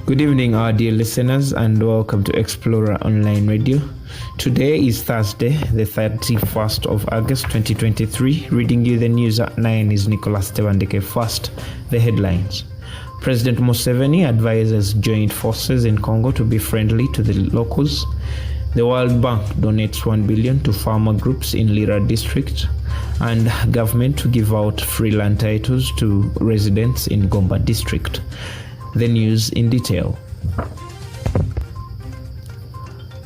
Good evening, our dear listeners, and welcome to Explorer Online Radio. Today is Thursday, the 31st of August 2023. Reading you the news at 9 is Nicholas Tewandeke. First, the headlines. President Museveni advises joint forces in Congo to be friendly to the locals. The World Bank donates $1 billion to farmer groups in Lira district, and government to give out free land titles to residents in Gomba district. The news in detail.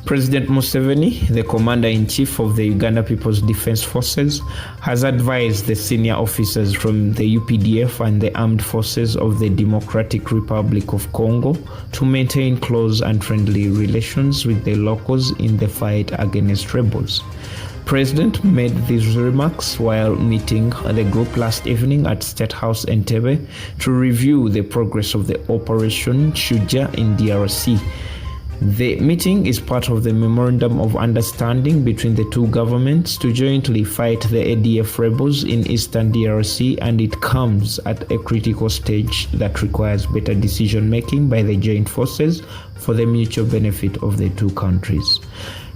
President Museveni, the Commander-in-Chief of the Uganda People's Defense Forces, has advised the senior officers from the UPDF and the armed forces of the Democratic Republic of Congo to maintain close and friendly relations with the locals in the fight against rebels. President made these remarks while meeting the group last evening at State House Entebbe to review the progress of the Operation Shujaa in DRC. The meeting is part of the Memorandum of Understanding between the two governments to jointly fight the ADF rebels in eastern DRC, and it comes at a critical stage that requires better decision-making by the joint forces for the mutual benefit of the two countries.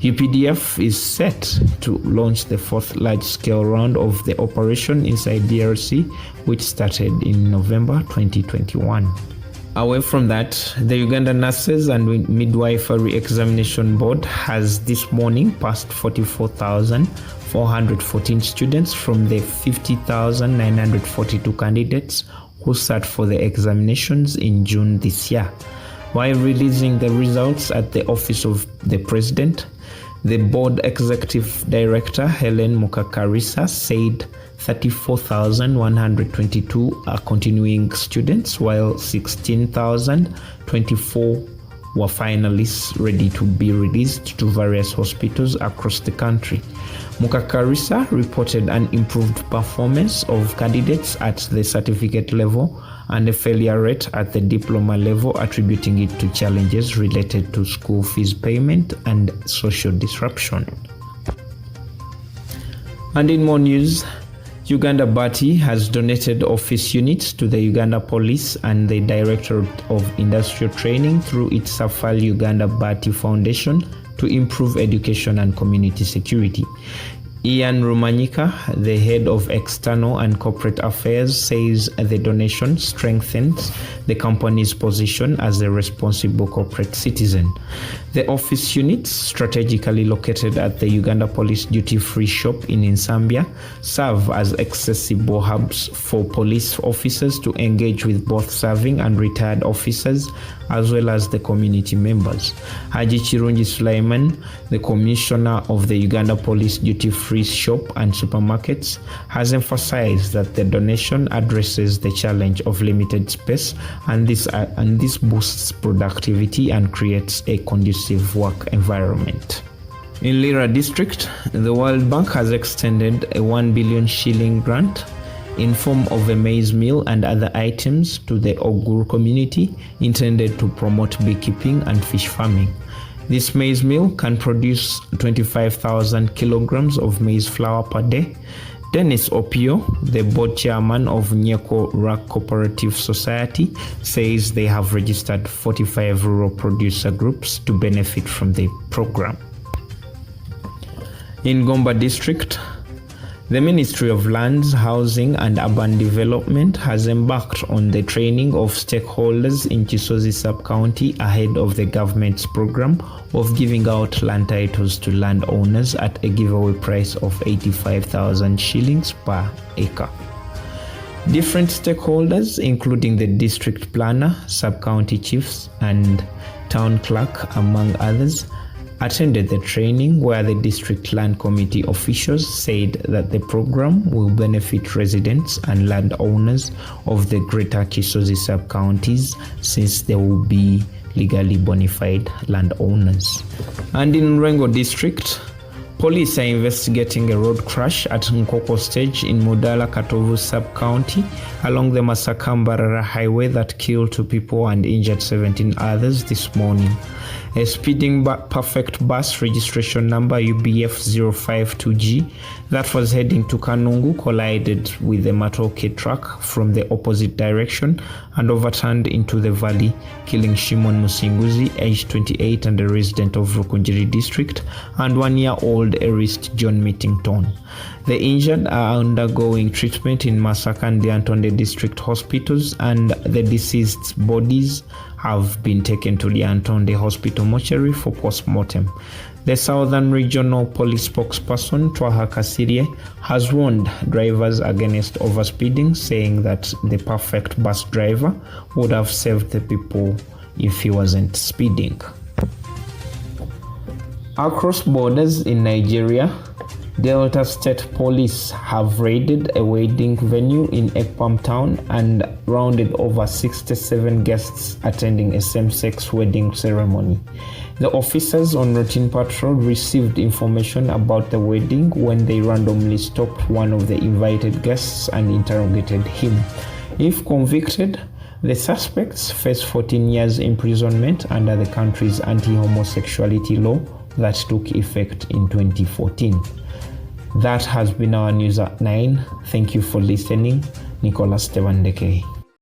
UPDF is set to launch the fourth large-scale round of the operation inside DRC, which started in November 2021. Away from that, the Uganda Nurses and Midwifery Examination Board has this morning passed 44,414 students from the 50,942 candidates who sat for the examinations in June this year. While releasing the results at the Office of the President, the Board Executive Director Helen Mukakarisa said 34,122 are continuing students, while 16,024 were finalists ready to be released to various hospitals across the country. Mukakarisa reported an improved performance of candidates at the certificate level and a failure rate at the diploma level, attributing it to challenges related to school fees payment and social disruption. And in more news, Uganda Bati has donated office units to the Uganda Police and the Directorate of Industrial Training through its Safari Uganda Bati Foundation to improve education and community security. Ian Rumanyika, the head of External and Corporate Affairs, says the donation strengthens the company's position as a responsible corporate citizen. The office units, strategically located at the Uganda Police duty-free shop in Nsambya, serve as accessible hubs for police officers to engage with both serving and retired officers, as well as the community members. Haji Chirunji Sulaiman, the commissioner of the Uganda Police duty-free shop and supermarkets, has emphasized that the donation addresses the challenge of limited space, and this boosts productivity and creates a conducive work environment. In Lira district, the World Bank has extended a 1 billion shilling grant in form of a maize meal and other items to the Ogur community, intended to promote beekeeping and fish farming. This maize meal can produce 25,000 kilograms of maize flour per day. Dennis Opio, the board chairman of Nyeko Rak Cooperative Society, says they have registered 45 rural producer groups to benefit from the program. In Gomba district, the Ministry of Lands, Housing and Urban Development has embarked on the training of stakeholders in Kisozi sub-county ahead of the government's program of giving out land titles to landowners at a giveaway price of 85,000 shillings per acre. Different stakeholders, including the district planner, sub-county chiefs and town clerk, among others, attended the training, where the district land committee officials said that the program will benefit residents and landowners of the greater Kisozi sub-counties, since they will be legally bona fide landowners. And in Rengo district, Police are investigating a road crash at Nkoko Stage in Mudala Katovu sub-county along the Masaka-Mbarara highway that killed 2 people and injured 17 others this morning. A speeding perfect bus registration number UBF052G that was heading to Kanungu collided with a Matoke truck from the opposite direction and overturned into the valley, killing Shimon Musinguzi, aged 28 and a resident of Rukunjiri district, and 1-year-old Erist John Mittington. The injured are undergoing treatment in Masaka and Lyantonde district hospitals, and the deceased's bodies have been taken to Lyantonde Hospital mortuary for post-mortem. The Southern Regional Police spokesperson Twaha Kasirie has warned drivers against overspeeding, saying that the perfect bus driver would have saved the people if he wasn't speeding. Across borders in Nigeria, Delta State Police have raided a wedding venue in Ekpam town and rounded over 67 guests attending a same-sex wedding ceremony. The officers on routine patrol received information about the wedding when they randomly stopped one of the invited guests and interrogated him. If convicted, the suspects face 14 years imprisonment under the country's anti-homosexuality law that took effect in 2014. That has been our news at 9. Thank you for listening. Nicholas Tewandeke.